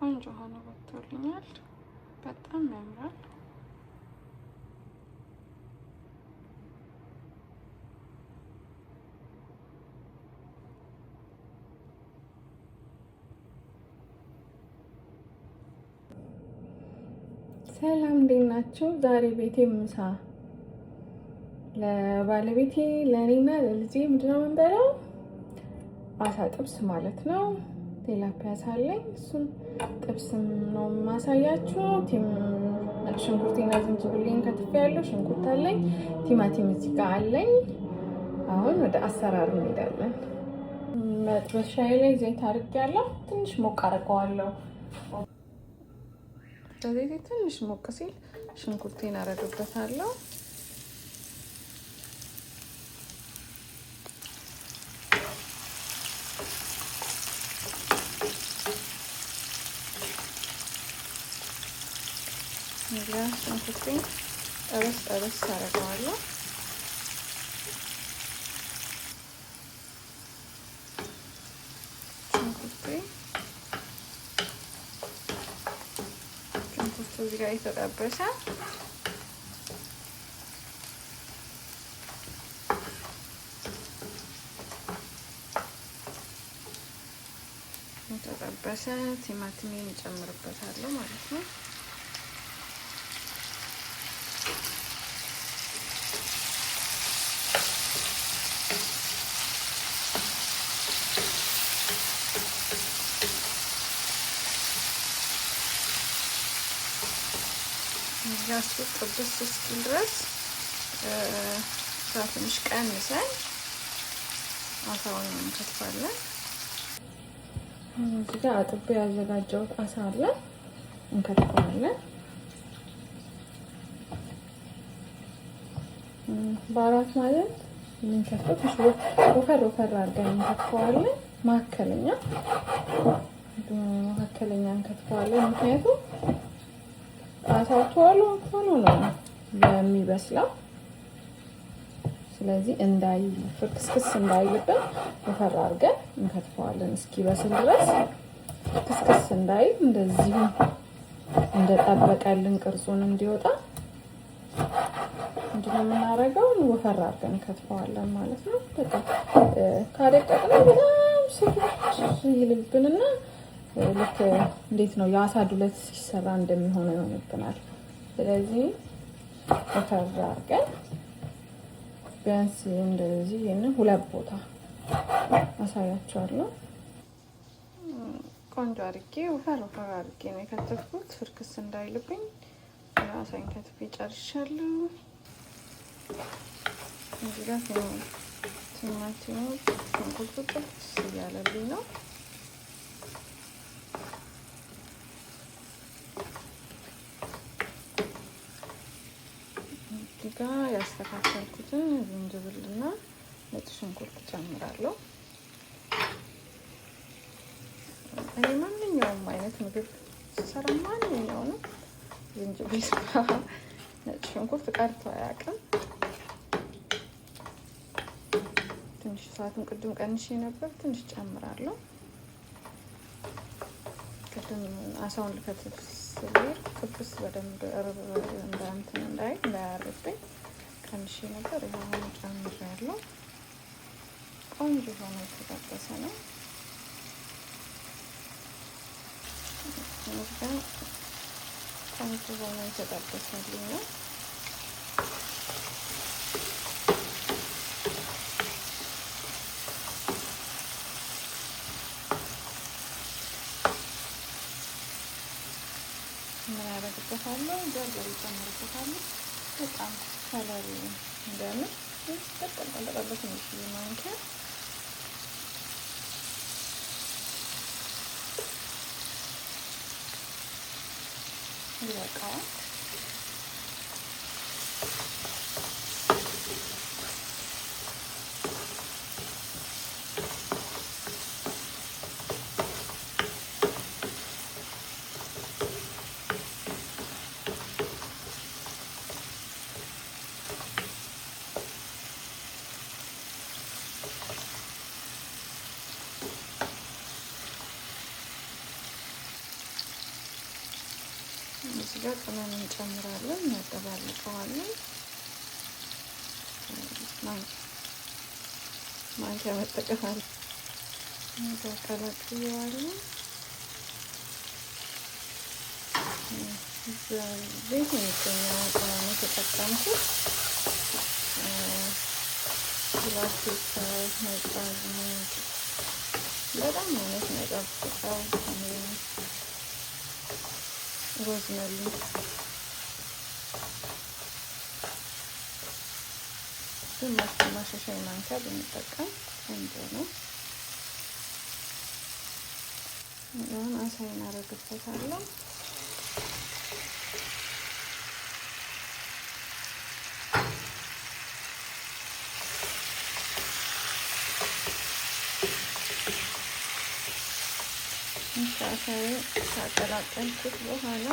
ቆንጆ ሆኖ ወጥቶልኛል። በጣም ያምራል። ሰላም እንዴት ናችሁ? ዛሬ ቤቴ ምሳ ለባለቤቴ ለእኔና ለልጄ ምንድነው የምንበላው? አሳ ጥብስ ማለት ነው። ቴላፒያ ሳለኝ እሱን ጥብስም ነው ማሳያችሁ። ሽንኩርቴና ዝንጅብሌን ከትፌያለሁ። ሽንኩርት አለኝ፣ ቲማቲም እዚህ ጋር አለኝ። አሁን ወደ አሰራር እንሄዳለን። መጥበሻዬ ላይ ዘይት አድርጌያለሁ። ትንሽ ሞቅ አደርገዋለሁ። ዘይት ትንሽ ሞቅ ሲል ሽንኩርቴን አደርግበታለሁ። ሽንኩርቴን ጠበስ ጠበስ አደርገዋለሁ። ሽንኩርቱ እዚህ ጋር የተጠበሰ ቲማቲሜን እጨምርበታለሁ ማለት ነው። ጋሱ ጥብስ እስኪል ድረስ ትንሽ ቀንሰን አሳውን እንከትፋለን። እዚህ ጋር አጥቤ ያዘጋጀሁት አሳ አለ፣ እንከትፈዋለን። በአራት ማለት የምንከትፈው ወፈር ወፈር አድርገን እንከትፈዋለን። መካከለኛ እንከትፈዋለን። ምክንያቱም አሳው ቶሎ ነው የሚበስለው። ስለዚህ ፍርክስክስ እንዳይልብን ወፈር አድርገን እንከትፈዋለን እስኪበስል ድረስ። ፍርክስክስ እንዳይል እንደዚሁ እንደጠበቀልን ቅርጹን እንዲወጣ ምንድነው የምናደርገው? ወፈር አድርገን እንከትፈዋለን ማለት ነው። በቃ ካደቀቅነው በጣም ስልች ይልብንና ልክ እንዴት ነው የአሳ ዱለት ሲሰራ እንደሚሆነው ይሆንብናል። ስለዚህ ወፈር አድርገን ቢያንስ እንደዚህ ሁለት ቦታ አሳያችኋለሁ። ቆንጆ አድርጌ ወፈር አድርጌ ነው የከተፍኩት፣ ፍርክስ እንዳይልብኝ። አሳይን ከትፌ ጨርሻለሁ። እዚህ ጋር ቲማቲሙ ሽንኩርቱ ጥብስ እያለልኝ ነው። እዚህ ጋር ያስተካከልኩትን ዝንጅብልና ነጭ ሽንኩርት ጨምራለሁ። እኔ ማንኛውም አይነት ምግብ ስሰራ ማንኛውንም ዝንጅብል ነጭ ሽንኩርት ቀርቶ አያውቅም። ትንሽ ሰዓቱን ቅድም ቀንሼ ነበር፣ ትንሽ ጨምራለሁ። ቅድም አሳውን ልከትፍ ስል ጥብስ በደንብ እንዳያርብኝ ቀንሼ ነበር። አሁን ጨምሬያለሁ። ቆንጆ ሆኖ የተጠበሰ ነው። ቆንጆ ሆኖ የተጠበሰልኝ ነው። ምን ያደርግበታለሁ? በርበሬ ጨምርበታለሁ። በጣም ከለሩ እንዲያምር ጠቀጠቀበት ትንሽ ማንኪያ ይበቃዋል። እዚህ ጋር ቅመም እንጨምራለን፣ እናደባልቀዋለን። ማንኪያ መጠቀም አለ። ቀላቅየዋለሁ። ዘይት የሚገኘው ቅመም የተጠቀምኩት ብላክ ፔፐር፣ ነጭ አዝሙድ በጣም አይነት ነገር ፍቀው ሮዝመሪ ግማሽ ሻይ ማንኪያ ብንጠቀም ቆንጆ ነው። አሁን አሳይን አደርግበታለሁ። አሳይን ካቀላቀልኩት በኋላ